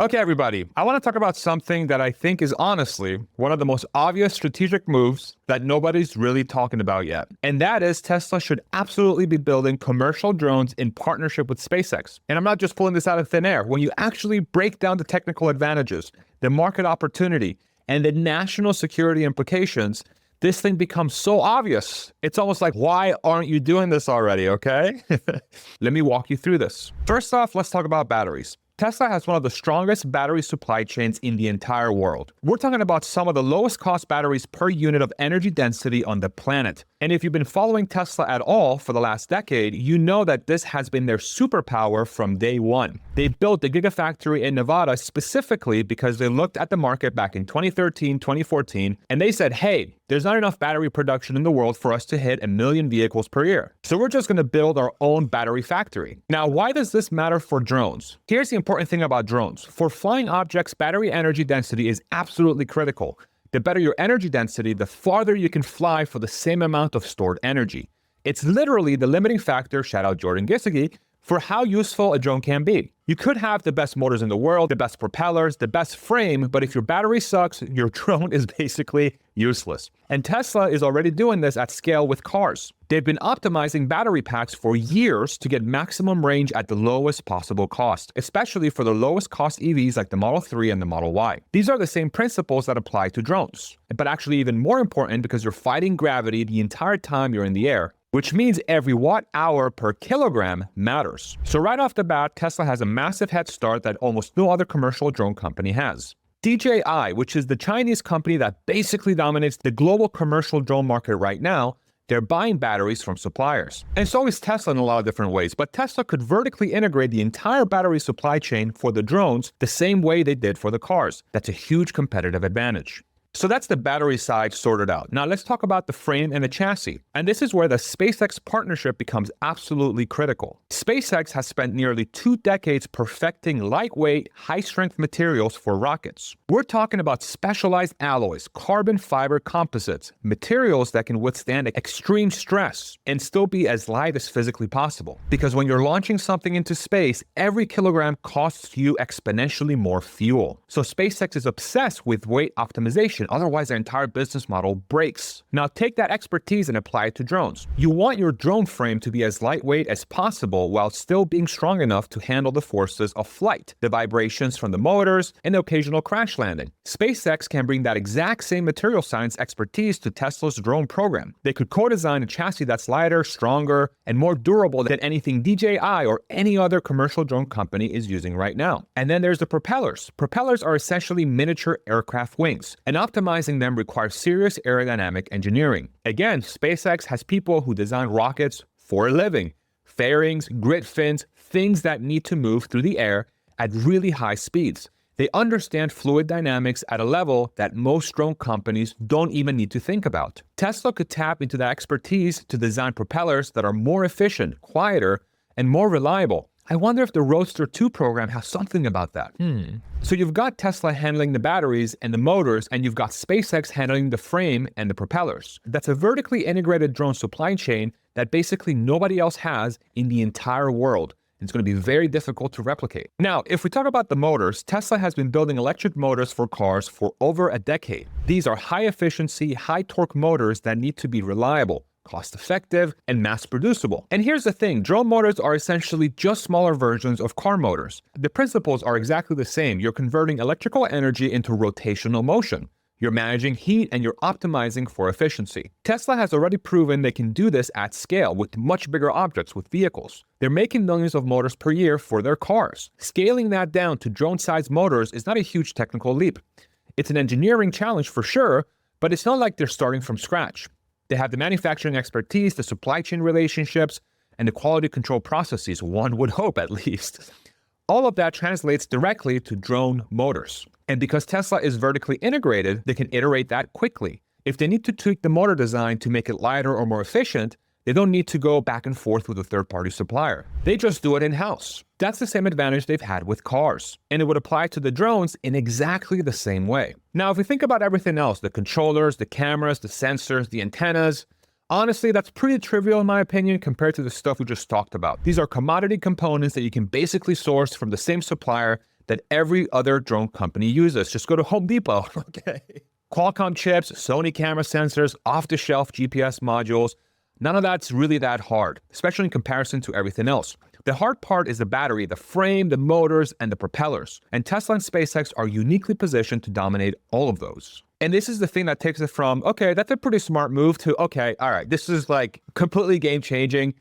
Okay, everybody, I want to talk about something that I think is honestly one of the most obvious strategic moves that nobody's really talking about yet. And that is Tesla should absolutely be building commercial drones in partnership with SpaceX. And I'm not just pulling this out of thin air. When you actually break down the technical advantages, the market opportunity, and the national security implications, this thing becomes so obvious. It's almost like, why aren't you doing this already, okay? Let me walk you through this. First off, let's talk about batteries. Tesla has one of the strongest battery supply chains in the entire world. We're talking about some of the lowest cost batteries per unit of energy density on the planet. And if you've been following Tesla at all for the last decade, you know that this has been their superpower from day one. They built the Gigafactory in Nevada specifically because they looked at the market back in 2013, 2014, and they said, hey, there's not enough battery production in the world for us to hit 1 million vehicles per year. So we're just going to build our own battery factory. Now, why does this matter for drones? Here's the important thing about drones. For flying objects, battery energy density is absolutely critical. The better your energy density, the farther you can fly for the same amount of stored energy. It's literally the limiting factor, shout out Jordan Gisagi, for how useful a drone can be. You could have the best motors in the world, the best propellers, the best frame, but if your battery sucks, your drone is basically useless. And Tesla is already doing this at scale with cars. They've been optimizing battery packs for years to get maximum range at the lowest possible cost, especially for the lowest cost EVs like the Model 3 and the Model Y. These are the same principles that apply to drones, but actually even more important because you're fighting gravity the entire time you're in the air, which means every watt-hour per kilogram matters. So right off the bat, Tesla has a massive head start that almost no other commercial drone company has. DJI, which is the Chinese company that basically dominates the global commercial drone market right now, they're buying batteries from suppliers. And so is Tesla in a lot of different ways, but Tesla could vertically integrate the entire battery supply chain for the drones the same way they did for the cars. That's a huge competitive advantage. So that's the battery side sorted out. Now let's talk about the frame and the chassis. And this is where the SpaceX partnership becomes absolutely critical. SpaceX has spent nearly 2 decades perfecting lightweight, high-strength materials for rockets. We're talking about specialized alloys, carbon fiber composites, materials that can withstand extreme stress and still be as light as physically possible. Because when you're launching something into space, every kilogram costs you exponentially more fuel. So SpaceX is obsessed with weight optimization. Otherwise, their entire business model breaks. Now, take that expertise and apply it to drones. You want your drone frame to be as lightweight as possible while still being strong enough to handle the forces of flight, the vibrations from the motors, and the occasional crash landing. SpaceX can bring that exact same material science expertise to Tesla's drone program. They could co-design a chassis that's lighter, stronger, and more durable than anything DJI or any other commercial drone company is using right now. And then there's the propellers. Propellers are essentially miniature aircraft wings, and optimizing them requires serious aerodynamic engineering. Again, SpaceX has people who design rockets for a living. Fairings, grid fins, things that need to move through the air at really high speeds. They understand fluid dynamics at a level that most drone companies don't even need to think about. Tesla could tap into that expertise to design propellers that are more efficient, quieter, and more reliable. I wonder if the Roadster 2 program has something about that. So you've got Tesla handling the batteries and the motors, and you've got SpaceX handling the frame and the propellers. That's a vertically integrated drone supply chain that basically nobody else has in the entire world. It's going to be very difficult to replicate. Now, if we talk about the motors, Tesla has been building electric motors for cars for over a decade. These are high-efficiency, high-torque motors that need to be reliable, cost-effective, and mass-producible. And here's the thing, drone motors are essentially just smaller versions of car motors. The principles are exactly the same. You're converting electrical energy into rotational motion. You're managing heat and you're optimizing for efficiency. Tesla has already proven they can do this at scale with much bigger objects, with vehicles. They're making millions of motors per year for their cars. Scaling that down to drone-sized motors is not a huge technical leap. It's an engineering challenge for sure, but it's not like they're starting from scratch. They have the manufacturing expertise, the supply chain relationships, and the quality control processes, one would hope at least. All of that translates directly to drone motors. And because Tesla is vertically integrated, they can iterate that quickly. If they need to tweak the motor design to make it lighter or more efficient, they don't need to go back and forth with a third-party supplier. They just do it in-house. That's the same advantage they've had with cars. And it would apply to the drones in exactly the same way. Now, if we think about everything else, the controllers, the cameras, the sensors, the antennas, honestly, that's pretty trivial in my opinion compared to the stuff we just talked about. These are commodity components that you can basically source from the same supplier that every other drone company uses. Just go to Home Depot, okay? Qualcomm chips, Sony camera sensors, off-the-shelf GPS modules. None of that's really that hard, especially in comparison to everything else. The hard part is the battery, the frame, the motors, and the propellers. And Tesla and SpaceX are uniquely positioned to dominate all of those. And this is the thing that takes it from, okay, that's a pretty smart move, to, okay, all right, this is like completely game-changing.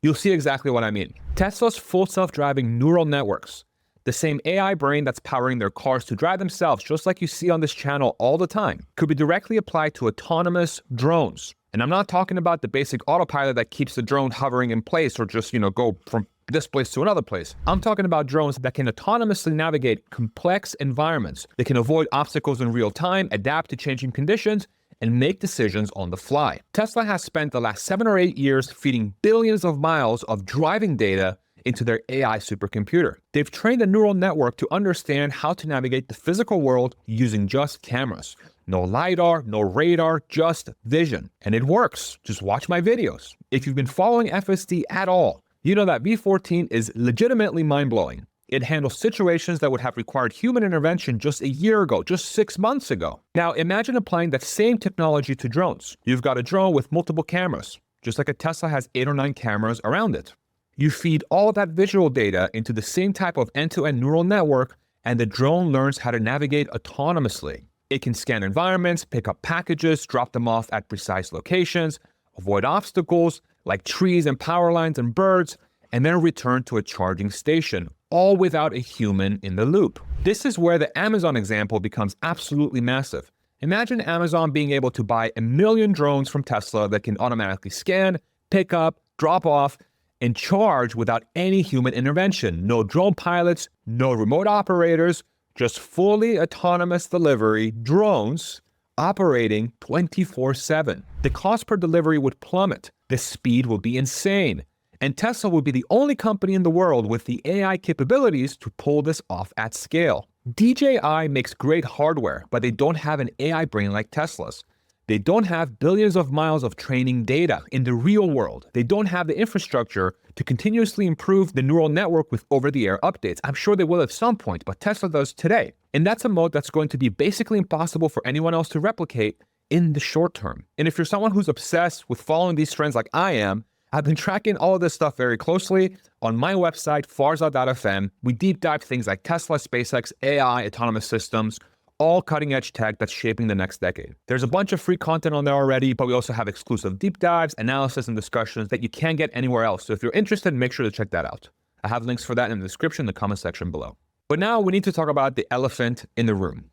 You'll see exactly what I mean. Tesla's full self-driving neural networks, the same AI brain that's powering their cars to drive themselves, just like you see on this channel all the time, could be directly applied to autonomous drones. And I'm not talking about the basic autopilot that keeps the drone hovering in place or just, go from this place to another place. I'm talking about drones that can autonomously navigate complex environments. They can avoid obstacles in real time, adapt to changing conditions, and make decisions on the fly. Tesla has spent the last 7 or 8 years feeding billions of miles of driving data into their AI supercomputer. They've trained a neural network to understand how to navigate the physical world using just cameras. No LiDAR, no radar, just vision. And it works. Just watch my videos. If you've been following FSD at all, you know that V14 is legitimately mind-blowing. It handles situations that would have required human intervention just a year ago, just 6 months ago. Now imagine applying that same technology to drones. You've got a drone with multiple cameras, just like a Tesla has 8 or 9 cameras around it. You feed all of that visual data into the same type of end-to-end neural network, and the drone learns how to navigate autonomously. It can scan environments, pick up packages, drop them off at precise locations, avoid obstacles like trees and power lines and birds, and then return to a charging station, all without a human in the loop. This is where the Amazon example becomes absolutely massive. Imagine Amazon being able to buy 1 million drones from Tesla that can automatically scan, pick up, drop off, and charge without any human intervention. No drone pilots, no remote operators, just fully autonomous delivery drones operating 24/7. The cost per delivery would plummet. The speed will be insane. And Tesla would be the only company in the world with the AI capabilities to pull this off at scale. DJI makes great hardware, but they don't have an AI brain like Tesla's. They don't have billions of miles of training data in the real world. They don't have the infrastructure to continuously improve the neural network with over-the-air updates. I'm sure they will at some point, but Tesla does today. And that's a mode that's going to be basically impossible for anyone else to replicate in the short term. And if you're someone who's obsessed with following these trends like I am, I've been tracking all of this stuff very closely. On my website, Farzad.fm, we deep dive things like Tesla, SpaceX, AI, autonomous systems, all cutting-edge tech that's shaping the next decade. There's a bunch of free content on there already, but we also have exclusive deep dives, analysis, and discussions that you can't get anywhere else. So if you're interested, make sure to check that out. I have links for that in the description in the comment section below. But now we need to talk about the elephant in the room,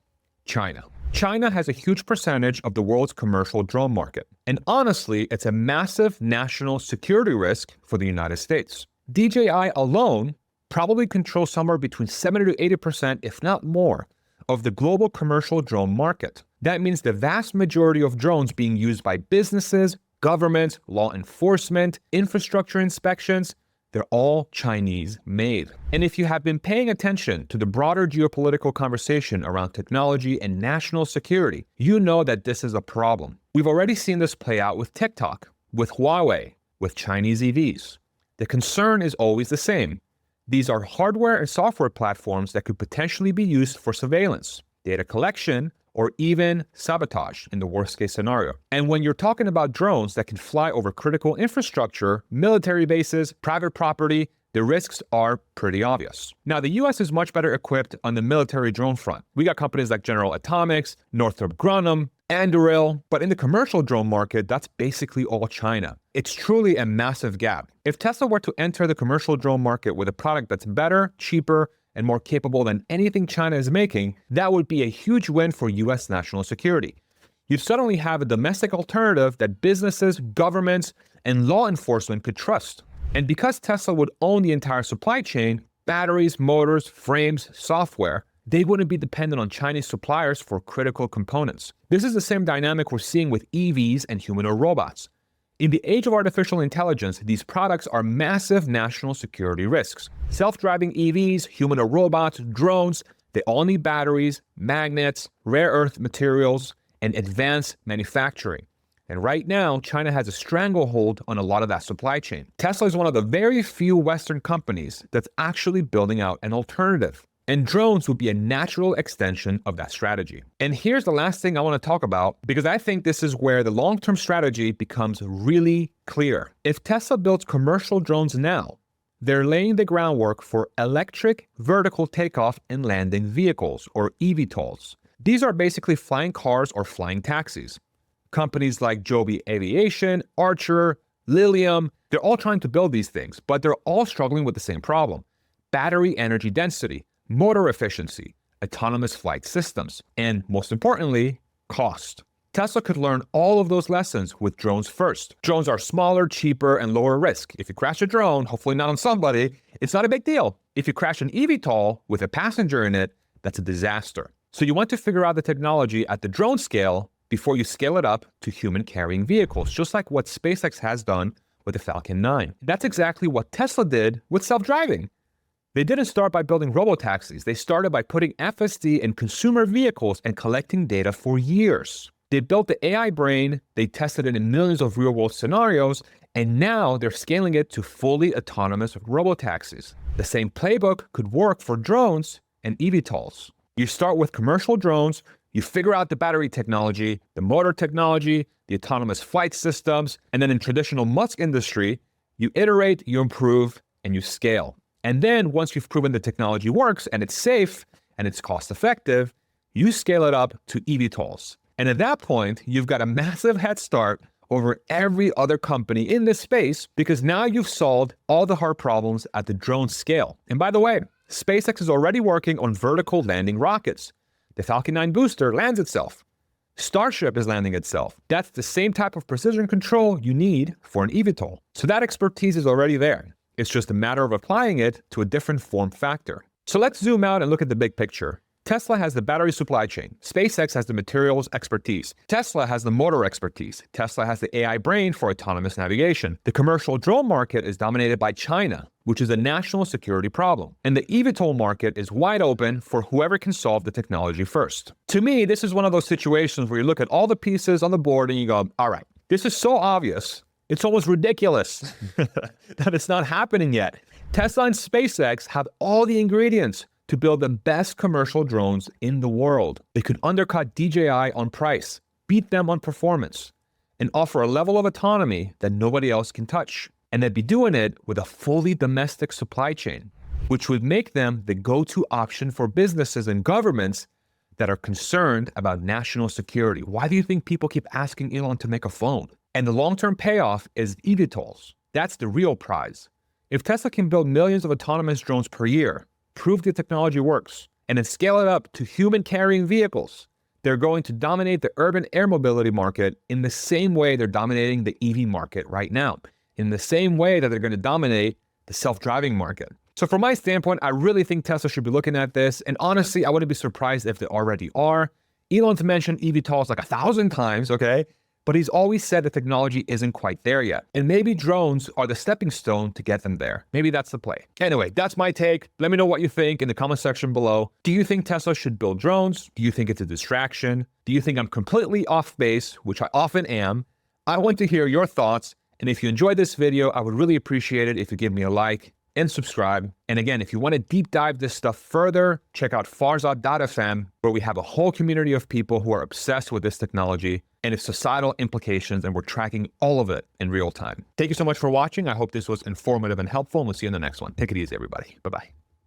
China. China has a huge percentage of the world's commercial drone market. And honestly, it's a massive national security risk for the United States. DJI alone probably controls somewhere between 70 to 80%, if not more, of the global commercial drone market. That means the vast majority of drones being used by businesses, governments, law enforcement, infrastructure inspections, they're all Chinese made. And if you have been paying attention to the broader geopolitical conversation around technology and national security, you know that this is a problem. We've already seen this play out with TikTok, with Huawei, with Chinese EVs. The concern is always the same. These are hardware and software platforms that could potentially be used for surveillance, data collection, or even sabotage in the worst case scenario. And when you're talking about drones that can fly over critical infrastructure, military bases, private property, the risks are pretty obvious. Now, the US is much better equipped on the military drone front. We got companies like General Atomics, Northrop Grumman, Anduril, but in the commercial drone market, that's basically all China. It's truly a massive gap. If Tesla were to enter the commercial drone market with a product that's better, cheaper, and more capable than anything China is making, that would be a huge win for US national security. You'd suddenly have a domestic alternative that businesses, governments, and law enforcement could trust. And because Tesla would own the entire supply chain, batteries, motors, frames, software, they wouldn't be dependent on Chinese suppliers for critical components. This is the same dynamic we're seeing with EVs and humanoid robots. In the age of artificial intelligence, these products are massive national security risks. Self-driving EVs, humanoid robots, drones, they all need batteries, magnets, rare earth materials, and advanced manufacturing. And right now, China has a stranglehold on a lot of that supply chain. Tesla is one of the very few Western companies that's actually building out an alternative. And drones would be a natural extension of that strategy. And here's the last thing I want to talk about, because I think this is where the long-term strategy becomes really clear. If Tesla builds commercial drones now, they're laying the groundwork for electric vertical takeoff and landing vehicles, or eVTOLs. These are basically flying cars or flying taxis. Companies like Joby Aviation, Archer, Lilium, they're all trying to build these things, but they're all struggling with the same problem: battery energy density, motor efficiency, autonomous flight systems, and most importantly, cost. Tesla could learn all of those lessons with drones first. Drones are smaller, cheaper, and lower risk. If you crash a drone, hopefully not on somebody, it's not a big deal. If you crash an eVTOL with a passenger in it, that's a disaster. So you want to figure out the technology at the drone scale before you scale it up to human-carrying vehicles, just like what SpaceX has done with the Falcon 9. That's exactly what Tesla did with self-driving. They didn't start by building robotaxis. They started by putting FSD in consumer vehicles and collecting data for years. They built the AI brain, they tested it in millions of real-world scenarios, and now they're scaling it to fully autonomous robotaxis. The same playbook could work for drones and eVTOLs. You start with commercial drones, you figure out the battery technology, the motor technology, the autonomous flight systems, and then in traditional Musk industry, you iterate, you improve, and you scale. And then once you've proven the technology works and it's safe and it's cost effective, you scale it up to eVTOLs. And at that point, you've got a massive head start over every other company in this space, because now you've solved all the hard problems at the drone scale. And by the way, SpaceX is already working on vertical landing rockets. The Falcon 9 booster lands itself. Starship is landing itself. That's the same type of precision control you need for an eVTOL. So that expertise is already there. It's just a matter of applying it to a different form factor. So let's zoom out and look at the big picture. Tesla has the battery supply chain. SpaceX has the materials expertise. Tesla has the motor expertise. Tesla has the AI brain for autonomous navigation. The commercial drone market is dominated by China, which is a national security problem. And the eVTOL market is wide open for whoever can solve the technology first. To me, this is one of those situations where you look at all the pieces on the board and you go, all right, this is so obvious. It's almost ridiculous that it's not happening yet. Tesla and SpaceX have all the ingredients to build the best commercial drones in the world. They could undercut DJI on price, beat them on performance, and offer a level of autonomy that nobody else can touch. And they'd be doing it with a fully domestic supply chain, which would make them the go-to option for businesses and governments that are concerned about national security. Why do you think people keep asking Elon to make a phone? And the long-term payoff is eVTOLs. That's the real prize. If Tesla can build millions of autonomous drones per year, prove the technology works, and then scale it up to human-carrying vehicles, they're going to dominate the urban air mobility market in the same way they're dominating the EV market right now, in the same way that they're going to dominate the self-driving market. So from my standpoint, I really think Tesla should be looking at this, and honestly, I wouldn't be surprised if they already are. Elon's mentioned eVTOLs like 1,000 times, okay? But he's always said the technology isn't quite there yet. And maybe drones are the stepping stone to get them there. Maybe that's the play. Anyway, that's my take. Let me know what you think in the comment section below. Do you think Tesla should build drones? Do you think it's a distraction? Do you think I'm completely off base, which I often am? I want to hear your thoughts. And if you enjoyed this video, I would really appreciate it if you give me a like and subscribe. And again, if you want to deep dive this stuff further, check out Farzad.fm, where we have a whole community of people who are obsessed with this technology and its societal implications, and we're tracking all of it in real time. Thank you so much for watching. I hope this was informative and helpful, and we'll see you in the next one. Take it easy, everybody. Bye-bye.